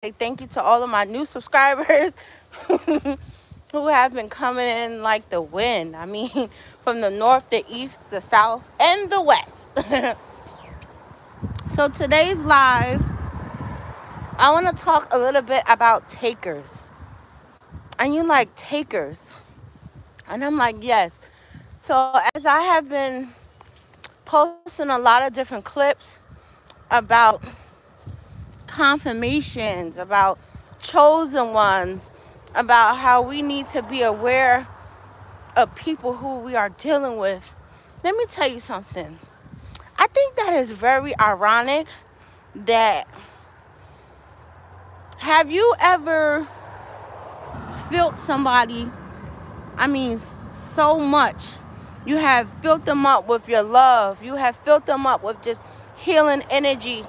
thank you to all of my new subscribers who have been coming in like the wind. I mean, from the north, the east, the south, and the west. So today's live, I want to talk a little bit about takers. And you like takers? And I'm like, yes. So as I have been posting a lot of different clips about confirmations, about chosen ones, about how we need to be aware of people who we are dealing with. Let me tell you something. I think that is very ironic that have you ever felt somebody, I mean, so much. You have filled them up with your love. You have filled them up with just healing energy.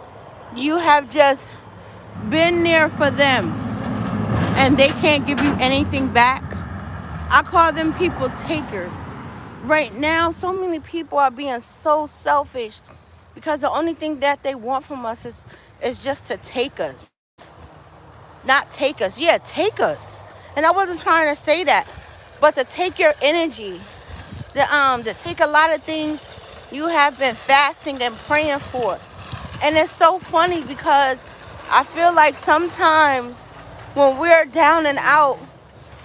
You have just been there for them and they can't give you anything back. I call them people takers. Right now, so many people are being so selfish because the only thing that they want from us is just to take us. Not take us. Yeah, take us. And I wasn't trying to say that. But to take your energy. To take a lot of things you have been fasting and praying for. And it's so funny because I feel like sometimes when we're down and out,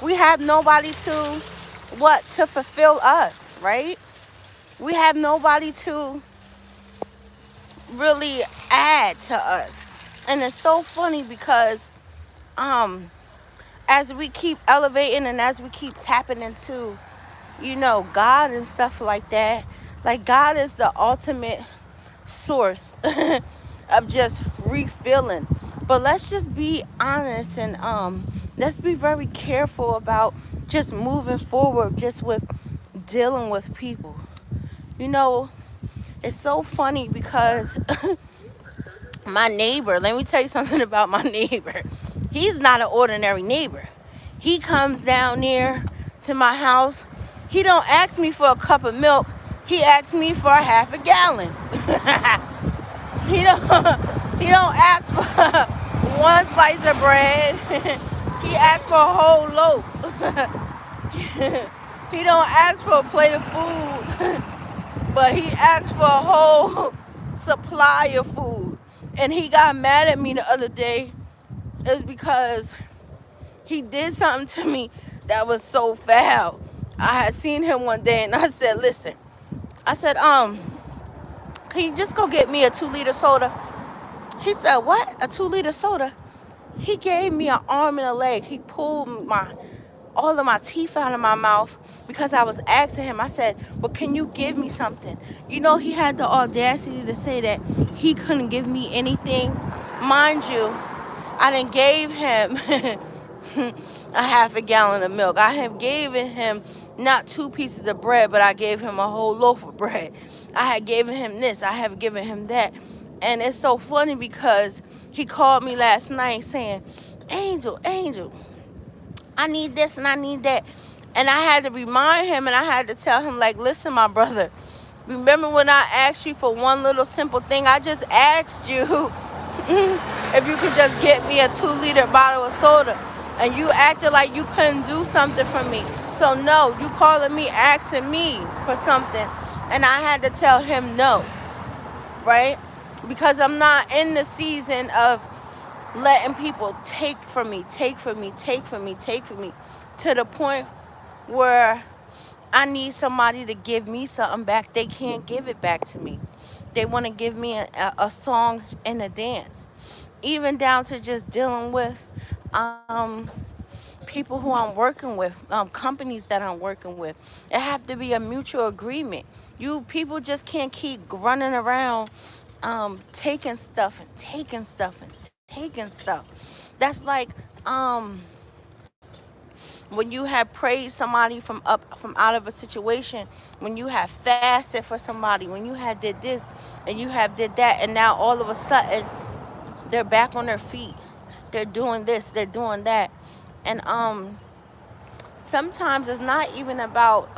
we have nobody to fulfill us, right? We have nobody to really add to us. And it's so funny because as we keep elevating and as we keep tapping into, God and stuff like that, like God is the ultimate source of just refilling. But let's just be honest and let's be very careful about just moving forward just with dealing with people. It's so funny because my neighbor, let me tell you something about my neighbor. He's not an ordinary neighbor. He comes down there to my house. He don't ask me for a cup of milk. He asks me for a half a gallon. He don't ask for one slice of bread. He asks for a whole loaf. He don't ask for a plate of food, but he asked for a whole supply of food. And he got mad at me the other day is because he did something to me that was so foul. I had seen him one day and I said, listen, I said, can you just go get me a 2-liter soda? He said, what? A 2-liter soda? He gave me an arm and a leg. He pulled all of my teeth out of my mouth because I was asking him. I said, well, can you give me something? He had the audacity to say that he couldn't give me anything. Mind you, I done gave him a half a gallon of milk. I have given him not 2 pieces of bread, but I gave him a whole loaf of bread. I had given him this. I have given him that. And it's so funny because he called me last night saying, Angel, I need this and I need that. And I had to remind him and I had to tell him, like, listen, my brother, remember when I asked you for one little simple thing? I just asked you if you could just get me a 2-liter bottle of soda. And you acted like you couldn't do something for me. So no, you calling me asking me for something. And I had to tell him no, right? Because I'm not in the season of letting people take from me, to the point where I need somebody to give me something back. They can't give it back to me. They want to give me a song and a dance. Even down to just dealing with people who I'm working with, companies that I'm working with. It have to be a mutual agreement. You people just can't keep running around taking stuff and taking stuff and taking stuff. That's like when you have praised somebody from out of a situation, when you have fasted for somebody, when you have did this and you have did that, and now all of a sudden they're back on their feet. They're doing this, they're doing that. And sometimes it's not even about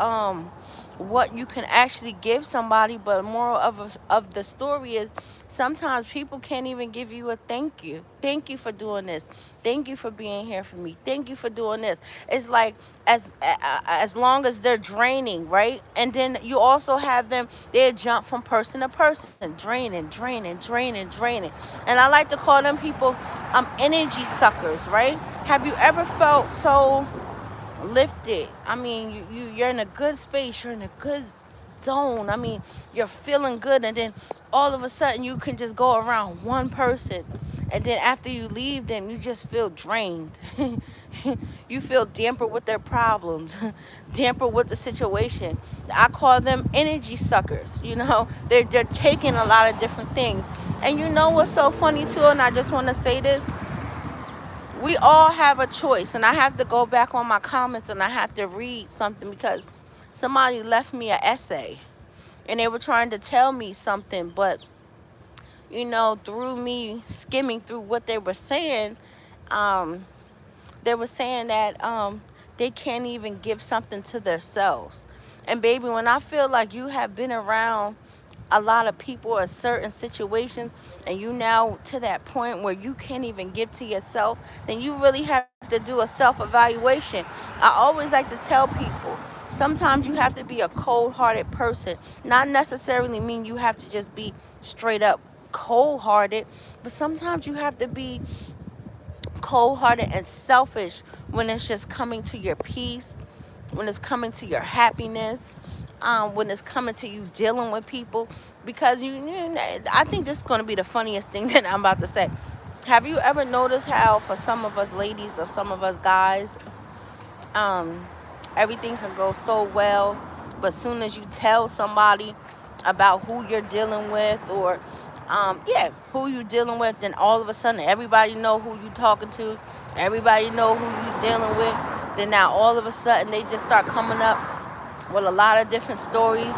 what you can actually give somebody. But moral of the story is sometimes people can't even give you a thank you. Thank you for doing this. Thank you for being here for me. Thank you for doing this. It's like as long as they're draining, right? And then you also have them, they jump from person to person, draining, draining, draining, draining. And I like to call them people energy suckers, right? Have you ever felt so lifted? I mean, you're in a good space, you're in a good zone. I mean, you're feeling good, and then all of a sudden you can just go around one person, and then after you leave them, you just feel drained. You feel damper with their problems, damper with the situation. I call them energy suckers. They're taking a lot of different things. And you know what's so funny too, and I just want to say this, we all have a choice. And I have to go back on my comments and I have to read something because somebody left me an essay and they were trying to tell me something, but through me skimming through what um they were saying that they can't even give something to themselves. And baby, when I feel like you have been around a lot of people or certain situations, and you now to that point where you can't even give to yourself, then you really have to do a self-evaluation. I always like to tell people, sometimes you have to be a cold-hearted person. Not necessarily mean you have to just be straight up cold-hearted, but sometimes you have to be cold-hearted and selfish when it's just coming to your peace, when it's coming to your happiness, when it's coming to you dealing with people. Because I think this is going to be the funniest thing that I'm about to say. Have you ever noticed how for some of us ladies or some of us guys, everything can go so well, but as soon as you tell somebody about who you're dealing with, or who you dealing with, then all of a sudden everybody know who you talking to, everybody know who you dealing with. Then now all of a sudden they just start coming up with a lot of different stories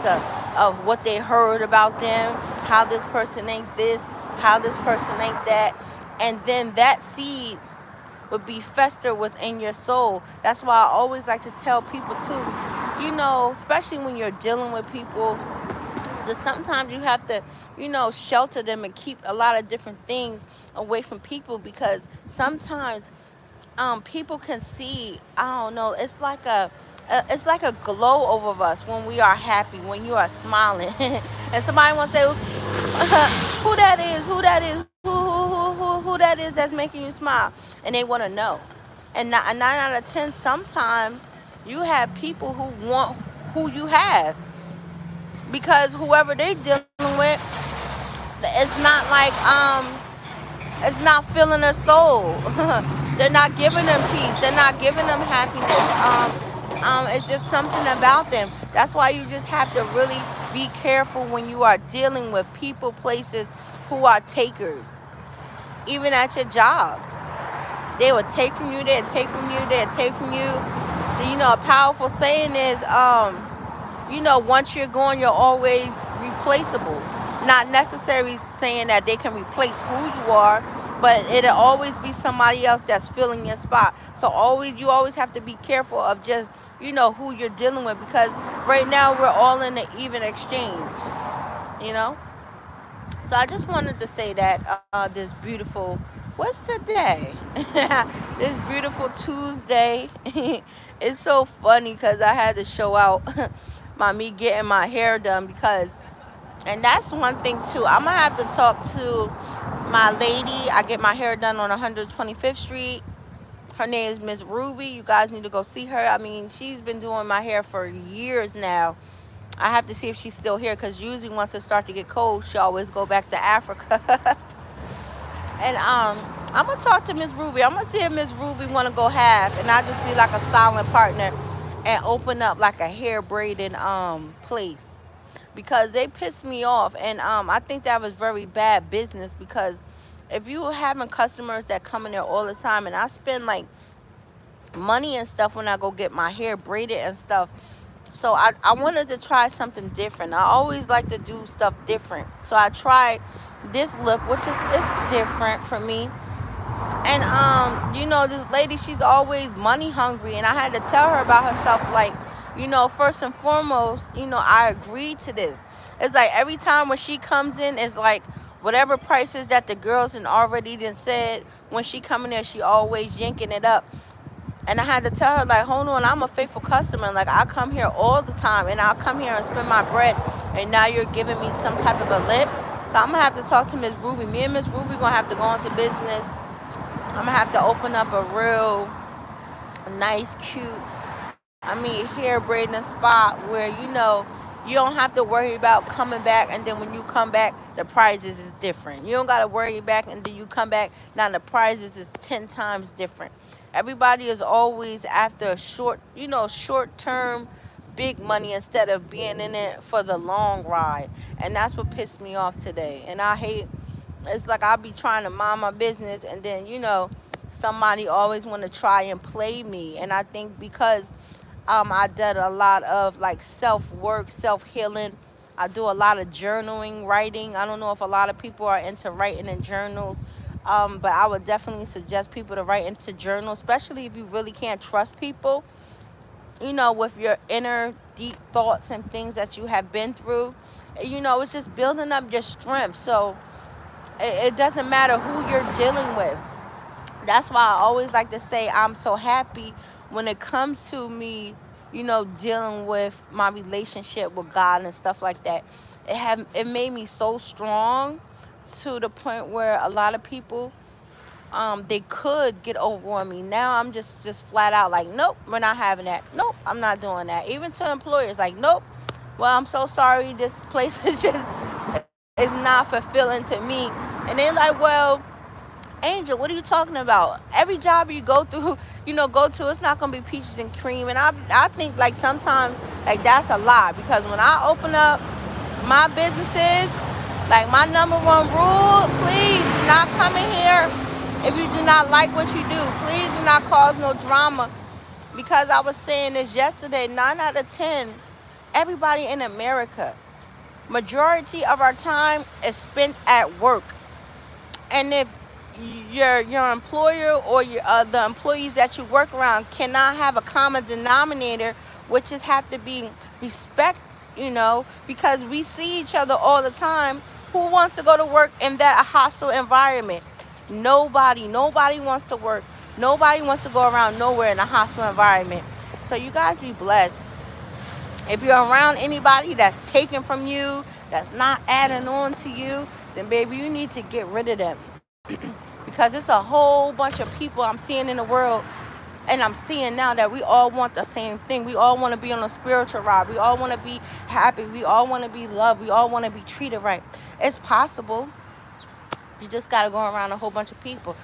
of what they heard about them, how this person ain't this, how this person ain't that. And then that seed would be fester within your soul. That's why I always like to tell people too, especially when you're dealing with people, that sometimes you have to, shelter them and keep a lot of different things away from people, because sometimes people can see, I don't know, it's like a glow over us when we are happy, when you are smiling. And somebody wants to say, who that is, who that is that's making you smile, and they want to know. And 9 out of 10, sometimes you have people who want who you have, because whoever they dealing with, it's not like it's not filling their soul. They're not giving them peace, they're not giving them happiness. It's just something about them. That's why you just have to really be careful when you are dealing with people, places who are takers. Even at your job, they will take from you, they'll take from you, they'll take from you. A powerful saying is, once you're gone, you're always replaceable. Not necessarily saying that they can replace who you are, but it'll always be somebody else that's filling your spot. So you always have to be careful of just, who you're dealing with, because right now we're all in an even exchange, So I just wanted to say that this beautiful, what's today? This beautiful Tuesday. It's so funny because I had to show out me getting my hair done, and that's one thing too. I'm gonna have to talk to my lady. I get my hair done on 125th Street. Her name is Miss Ruby. You guys need to go see her. I mean, she's been doing my hair for years now. I have to see if she's still here, because usually once it starts to get cold, she always go back to Africa. And I'm gonna talk to Miss Ruby. I'm gonna see if Miss Ruby wanna go half, and I'll just be like a silent partner and open up like a hair braiding place, because they pissed me off. And I think that was very bad business, because if you having customers that come in there all the time, and I spend like money and stuff when I go get my hair braided and stuff, so I wanted to try something different. I always like to do stuff different, so I tried this look, which is different for me. And this lady, she's always money hungry, and I had to tell her about herself, like, You know, first and foremost, you know, I agreed to this. It's like every time when she comes in, it's like whatever prices that the girls and already done said, when she come in there, she always yanking it up. And I had to tell her, like, hold on, I'm a faithful customer. Like, I come here all the time, and I'll come here and spend my bread, and now you're giving me some type of a lip. So I'm going to have to talk to Miss Ruby. Me and Miss Ruby going to have to go into business. I'm going to have to open up a real nice, cute, hair braiding spot where, you know, you don't have to worry about coming back, and then when you come back, the prices is different. You don't got to worry back, and then you come back, now the prices is 10 times different. Everybody is always after a short-term big money instead of being in it for the long ride. And that's what pissed me off today. And I hate, it's like I'll be trying to mind my business, and then, you know, somebody always want to try and play me. And I think because I did a lot of like self-work, self-healing. I do a lot of journaling, writing. I don't know if a lot of people are into writing in journals, but I would definitely suggest people to write into journals, especially if you really can't trust people, you know, with your inner deep thoughts and things that you have been through. You know, it's just building up your strength. So it doesn't matter who you're dealing with. That's why I always like to say I'm so happy when it comes to me, you know, dealing with my relationship with God and stuff like that. It made me so strong to the point where a lot of people, they could get over on me. Now I'm just flat out like, nope, we're not having that. Nope, I'm not doing that. Even to employers, like, nope, well, I'm so sorry, this place is not fulfilling to me. And they're like, well, Angel, what are you talking about? Every job you go through, it's not going to be peaches and cream. And I think, like, sometimes, like, that's a lie. Because when I open up my businesses, like, my number one rule, please do not come in here if you do not like what you do. Please do not cause no drama. Because I was saying this yesterday, 9 out of 10, everybody in America, majority of our time is spent at work. And if your employer or the employees that you work around cannot have a common denominator, which is have to be respect, you know, because we see each other all the time. Who wants to go to work in that hostile environment? Nobody wants to work. Nobody wants to go around nowhere in a hostile environment. So you guys be blessed. If you're around anybody that's taking from you, that's not adding on to you, then baby, you need to get rid of them. Because it's a whole bunch of people I'm seeing in the world, and I'm seeing now that we all want the same thing. We all want to be on a spiritual ride. We all want to be happy. We all want to be loved. We all want to be treated right. It's possible. You just got to go around a whole bunch of people.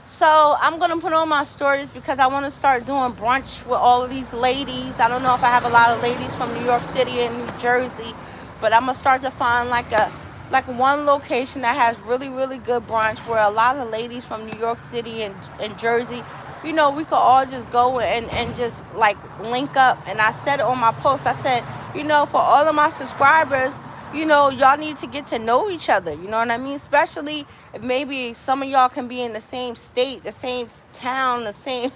So I'm going to put on my stories because I want to start doing brunch with all of these ladies. I don't know if I have a lot of ladies from New York City and New Jersey, but I'm going to start to find like one location that has really, really good brunch where a lot of ladies from New York City and Jersey, you know, we could all just go and just like link up. And I said it on my post, I said, you know, for all of my subscribers, you know, y'all need to get to know each other. You know what I mean? Especially if maybe some of y'all can be in the same state, the same town, the same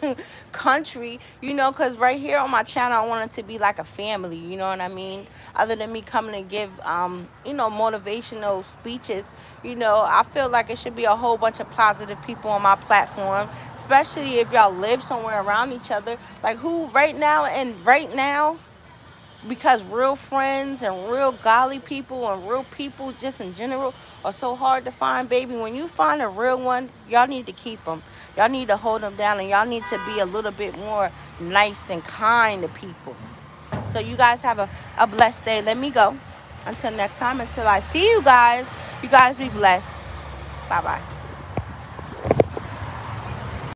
country, you know, because right here on my channel, I want it to be like a family. You know what I mean? Other than me coming to give, motivational speeches, you know, I feel like it should be a whole bunch of positive people on my platform, especially if y'all live somewhere around each other. Like who right now, because real friends and real godly people and real people just in general are so hard to find, baby. When you find a real one, y'all need to keep them. Y'all need to hold them down, and y'all need to be a little bit more nice and kind to people. So you guys have a blessed day. Let me go. Until next time, until I see you guys be blessed. Bye-bye.